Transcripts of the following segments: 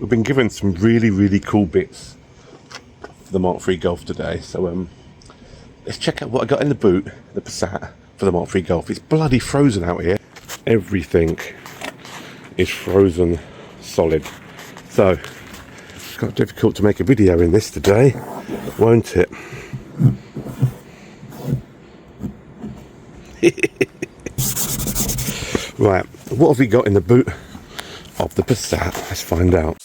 we've been given some really cool bits for the Mark III Golf today. So let's check out what I got in the boot, the Passat for the Mark III Golf. It's bloody frozen out here. Everything is frozen solid. So it's got difficult to make a video in this today, won't it? Right, what have we got in the boot of the Passat? Let's find out.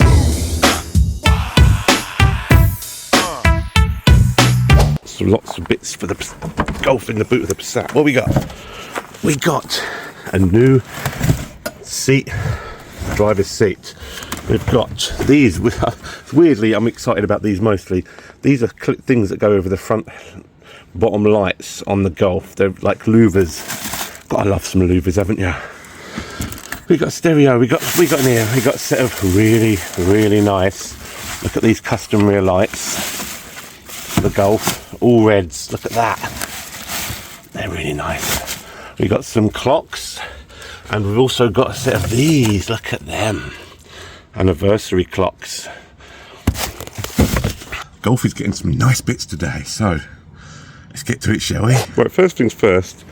So lots of bits for the Golf in the boot of the Passat. What we got? We got a new seat, driver's seat. We've got these. Weirdly, I'm excited about these mostly. These are things that go over the front bottom lights on the Golf. They're like louvers. Gotta love some louvers, haven't you? We got stereo. We got in here. We got a set of really nice. Look at these custom rear lights for the Golf, all reds. Look at that. They're really nice. We got some clocks, and we've also got a set of these. Look at them, anniversary clocks. Golf is getting some nice bits today, so let's get to it, shall we? Right, first things first.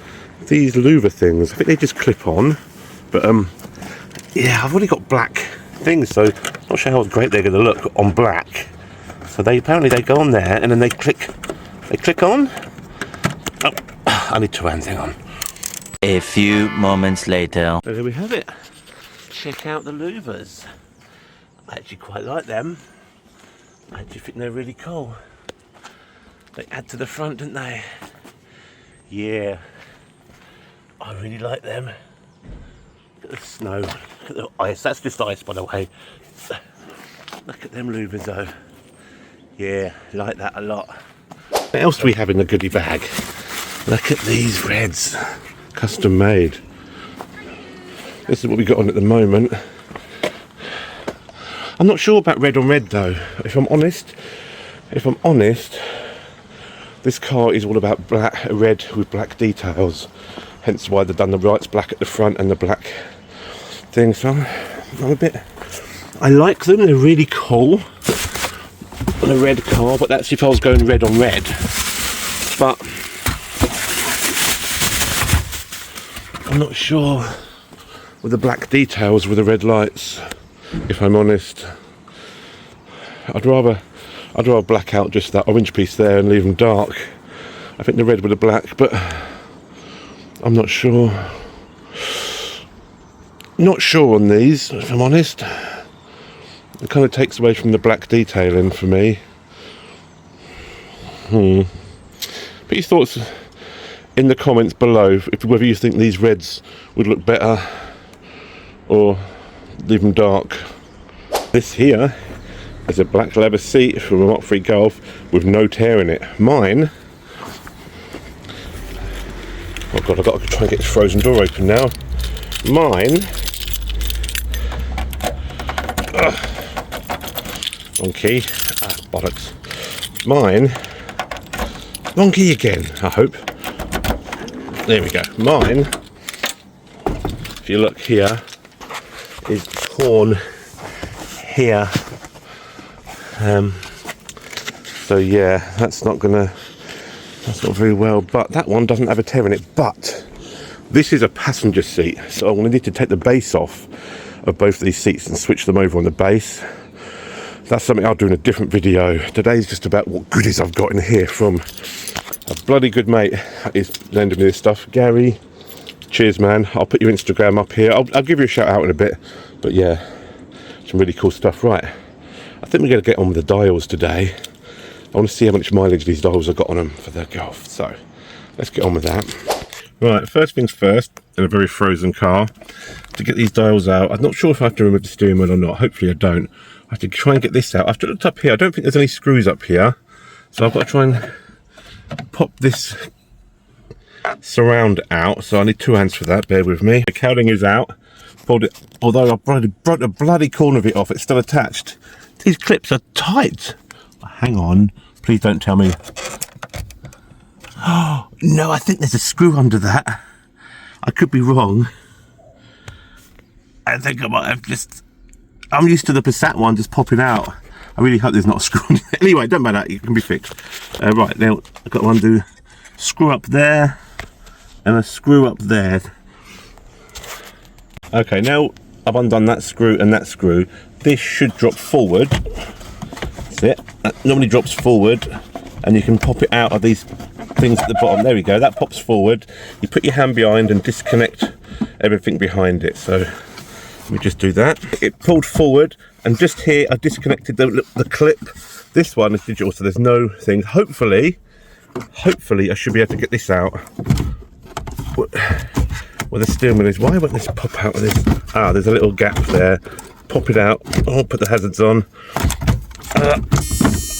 These louver things, I think they just clip on, but yeah, I've already got black things, so I'm not sure how great they're going to look on black. So they apparently go on there, and then they click on. Oh, I need two hands. Hang on. A few moments later. So there we have it. Check out the louvers. I actually quite like them. I actually think they're really cool. They add to the front, don't they? Yeah, I really like them. Look at the snow, look at the ice. That's just ice, by the way. Look at them louvers though. Yeah, like that a lot. What else do we have in the goodie bag? Look at these reds, custom made. This is what we got on at the moment. I'm not sure about red on red though, if I'm honest. This car is all about red with black details, hence why they've done the lights black at the front and the black thing. So I like them, they're really cool on a red car, but that's if I was going red on red. But I'm not sure with the black details with the red lights, if I'm honest. I'd rather black out just that orange piece there and leave them dark. I think the red with the black, but I'm not sure. Not sure on these, if I'm honest. It kind of takes away from the black detailing for me. Put your thoughts in the comments below, whether you think these reds would look better or leave them dark. This here is a black leather seat from a Mark III Golf with no tear in it. Mine, oh god, I've got to try and get this frozen door open now. Mine, wrong key, bollocks. Mine, wrong key again, I hope. There we go. Mine, if you look here, is torn here. So yeah, that's not very well, but that one doesn't have a tear in it. But this is a passenger seat, so I'm going to need to take the base off of both of these seats and switch them over on the base. That's something I'll do in a different video. Today's just about what goodies I've got in here from a bloody good mate is lending me this stuff. Gary, cheers man. I'll put your Instagram up here. I'll give you a shout out in a bit, but yeah, some really cool stuff. Right, I think we're going to get on with the dials today. I want to see how much mileage these dials have got on them for the Golf, so let's get on with that. Right, first things first, in a very frozen car, to get these dials out. I'm not sure if I have to remove the steering wheel or not. Hopefully I don't. I have to try and get this out. I've looked up here. I don't think there's any screws up here, so I've got to try and pop this surround out. So I need two hands for that. Bear with me. The cowling is out. Pulled it, although I broke the bloody corner of it off. It's still attached. These clips are tight. Hang on. Please don't tell me. Oh no, I think there's a screw under that. I could be wrong. I think I might have just I'm used to the Passat one just popping out. I really hope there's not a screw on it. Anyway, it doesn't matter, it can be fixed. Right, now I've got to undo screw up there and a screw up there. Okay, now I've undone that screw and that screw. This should drop forward. That's it. That normally drops forward and you can pop it out of these things at the bottom. There we go, that pops forward. You put your hand behind and disconnect everything behind it. So let me just do that. It pulled forward, and just here I disconnected the clip. This one is digital, so there's no thing. Hopefully I should be able to get this out. Well, the steering wheel is. Why won't this pop out of this? Ah, there's a little gap there. Pop it out. Oh, put the hazards on.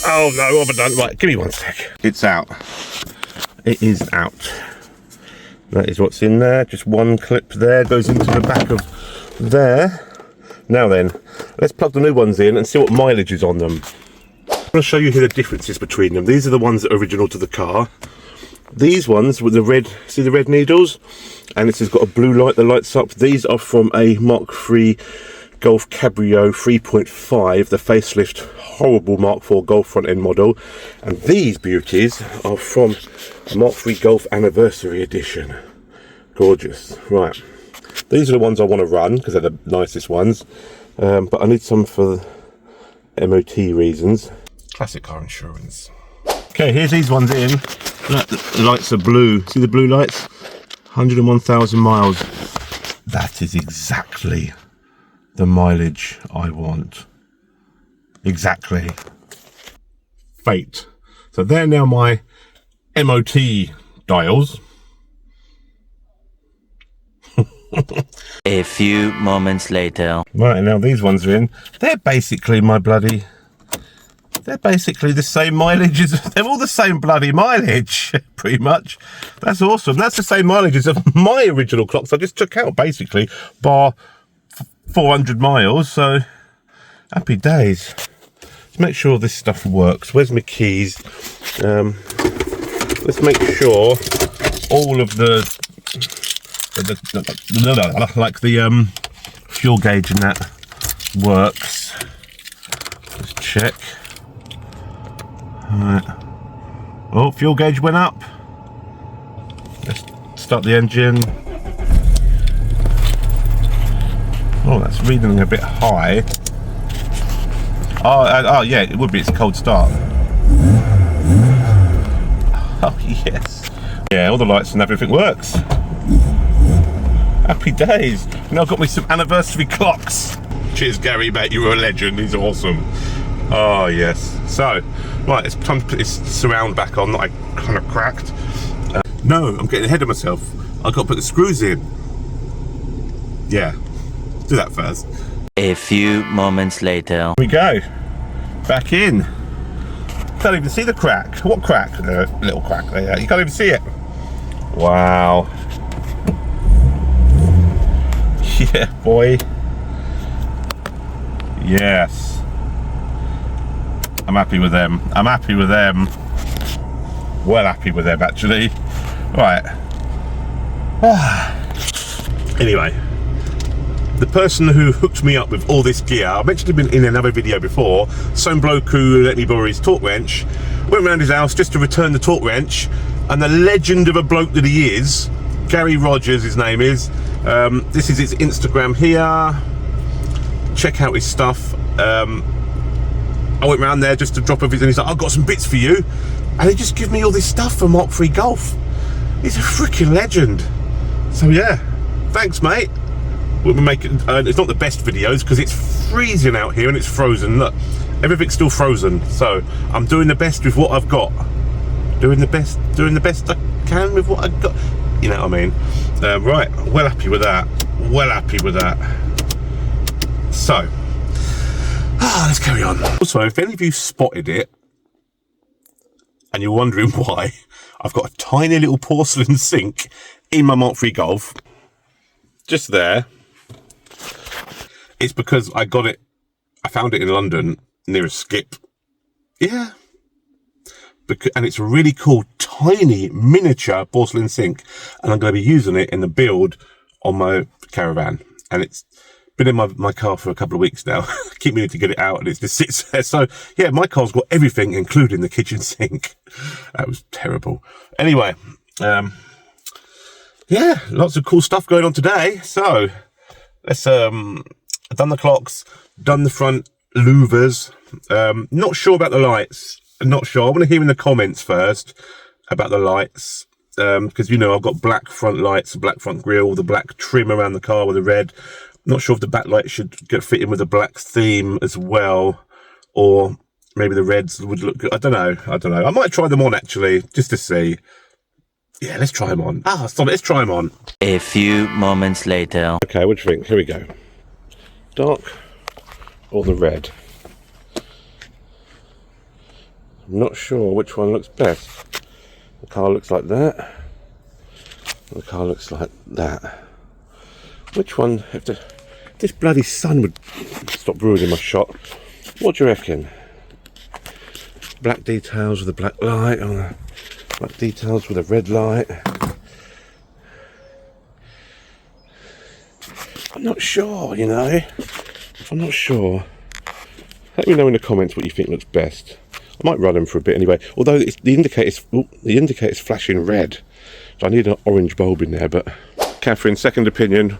Oh no, what have I done? Right, give me 1 sec. It's out. It is out. That is what's in there. Just one clip there goes into the back of there. Now then, let's plug the new ones in and see what mileage is on them. I'm going to show you here the differences between them. These are the ones that are original to the car. These ones with the red, see the red needles? And this has got a blue light that lights up. These are from a MK3 Golf Cabrio 3.5, the facelift horrible Mark IV Golf front end model. And these beauties are from a MK3 Golf Anniversary edition. Gorgeous. Right. These are the ones I want to run because they're the nicest ones. But I need some for MOT reasons. Classic car insurance. Okay, here's these ones in. Look, the lights are blue. See the blue lights? 101,000 miles. That is exactly the mileage I want. Exactly. Fate. So they're now my MOT dials. A few moments later. Right, now these ones are in. They're basically my bloody... They're basically the same mileage as... They're all the same bloody mileage, pretty much. That's awesome. That's the same mileage as of my original clocks I just took out, basically, bar 400 miles, so happy days. Let's make sure this stuff works. Where's my keys? Let's make sure all of the like the fuel gauge and that works. Let's check. Alright. Oh, fuel gauge went up. Let's start the engine. Oh, that's reading a bit high. Oh yeah, it would be. It's a cold start. Oh yes. Yeah, all the lights and everything works. Happy days. Now I've got me some anniversary clocks. Cheers, Gary, mate. You were a legend. He's awesome. Oh yes. So, right, it's time to put this surround back on that I kind of cracked. No, I'm getting ahead of myself. I've got to put the screws in. Yeah, do that first. A few moments later. Here we go. Back in. Can't even see the crack. What crack? Little crack there. You can't even see it. Wow. Yeah, boy. Yes. I'm happy with them. I'm happy with them. Well happy with them, actually. Right. Anyway, the person who hooked me up with all this gear, I mentioned him in another video before, some bloke who let me borrow his torque wrench, went around his house just to return the torque wrench, and the legend of a bloke that he is, Gary Rogers his name is, this is his Instagram here, check out his stuff. I went round there just to drop everything. He's like, I've got some bits for you, and he just give me all this stuff for MK3 Golf. He's a freaking legend. So yeah, thanks mate. We'll be making, it's not the best videos because it's freezing out here and it's frozen. Look, everything's still frozen. So I'm doing the best with what I've got. Doing the best I can with what I've got. You know what I mean? Right, well happy with that. Well happy with that. So, let's carry on. Also, if any of you spotted it and you're wondering why, I've got a tiny little porcelain sink in my MK3 Golf. Just there. It's because I found it in London near a skip. Yeah. And it's a really cool, tiny, miniature porcelain sink. And I'm going to be using it in the build on my caravan. And it's been in my car for a couple of weeks now. Keep meaning to get it out and it just sits there. So yeah, my car's got everything, including the kitchen sink. That was terrible. Anyway, yeah, lots of cool stuff going on today. So let's, I've done the clocks, done the front louvers. Not sure about the lights. Not sure. I want to hear in the comments first about the lights. Because, you know, I've got black front lights, a black front grille, the black trim around the car with the red. Not sure if the backlight should get fit in with a black theme as well, or maybe the reds would look good. I don't know. I might try them on actually, just to see. Yeah, let's try them on. Stop it. Let's try them on. A few moments later. Okay, what do you think? Here we go. Dark or the red? I'm not sure which one looks best. The car looks like that. The car looks like that. Which one? If this bloody sun would stop ruining my shot. What do you reckon? Black details with a black light, or black details with a red light? I'm not sure, you know. I'm not sure. Let me know in the comments what you think looks best. I might run them for a bit anyway. Although the indicator's flashing red, so I need an orange bulb in there. But Catherine, second opinion: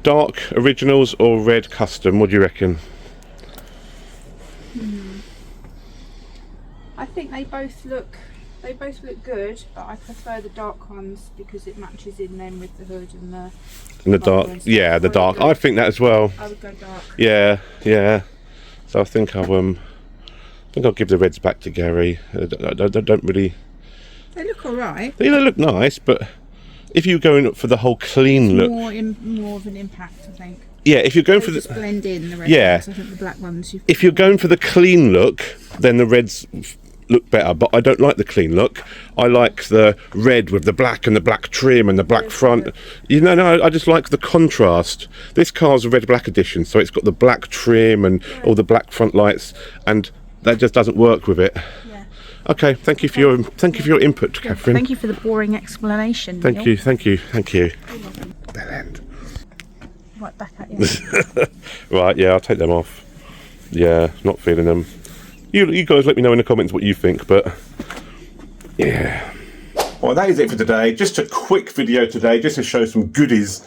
dark originals or red custom? What do you reckon? I think they both look good, but I prefer the dark ones because it matches in then with the hood and the dark. Yeah, the dark. I think that as well. I would go dark. Yeah. So I think I'll give the reds back to Gary. I don't really. They look alright. They look nice, but if you're going for the whole clean look, more of an impact, I think. Yeah, if you're going for the blend in the red ones, I think the black ones. If you're going for the clean look, then the reds look better. But I don't like the clean look. I like the red with the black and the black trim and the black front. You know, no, I just like the contrast. This car's a red black edition, so it's got the black trim and all the black front lights, and that just doesn't work with it. Yeah. Okay, thank you for your input, Catherine. Thank you for the boring explanation. Thank you. Bell end. Right back at you. Right, yeah, I'll take them off. Yeah, not feeling them. You guys let me know in the comments what you think, but yeah. Well, that is it for today. Just a quick video today, just to show some goodies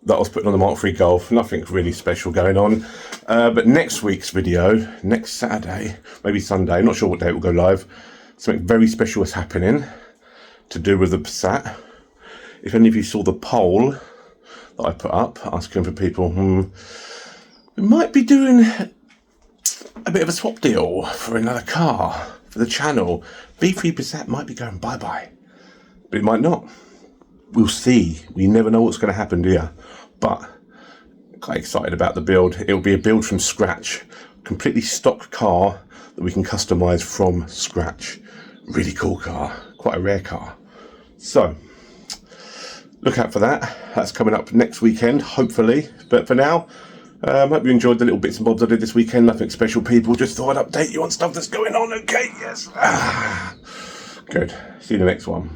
that I was putting on the Mark III Golf. Nothing really special going on. But next week's video, next Saturday, maybe Sunday, not sure what day it will go live, something very special is happening to do with the Passat. If any of you saw the poll that I put up, asking for people, we might be doing a bit of a swap deal for another car for the channel. B3 Passat might be going bye-bye, but it might not. We'll see. We never know what's going to happen, do you? But quite excited about the build. It'll be a build from scratch, completely stock car that we can customize from scratch. Really cool car, quite a rare car. So look out for that. That's coming up next weekend, hopefully. But for now, hope you enjoyed the little bits and bobs I did this weekend. Nothing special, people. Just thought I'd update you on stuff that's going on. Okay, yes. Good. See you in the next one.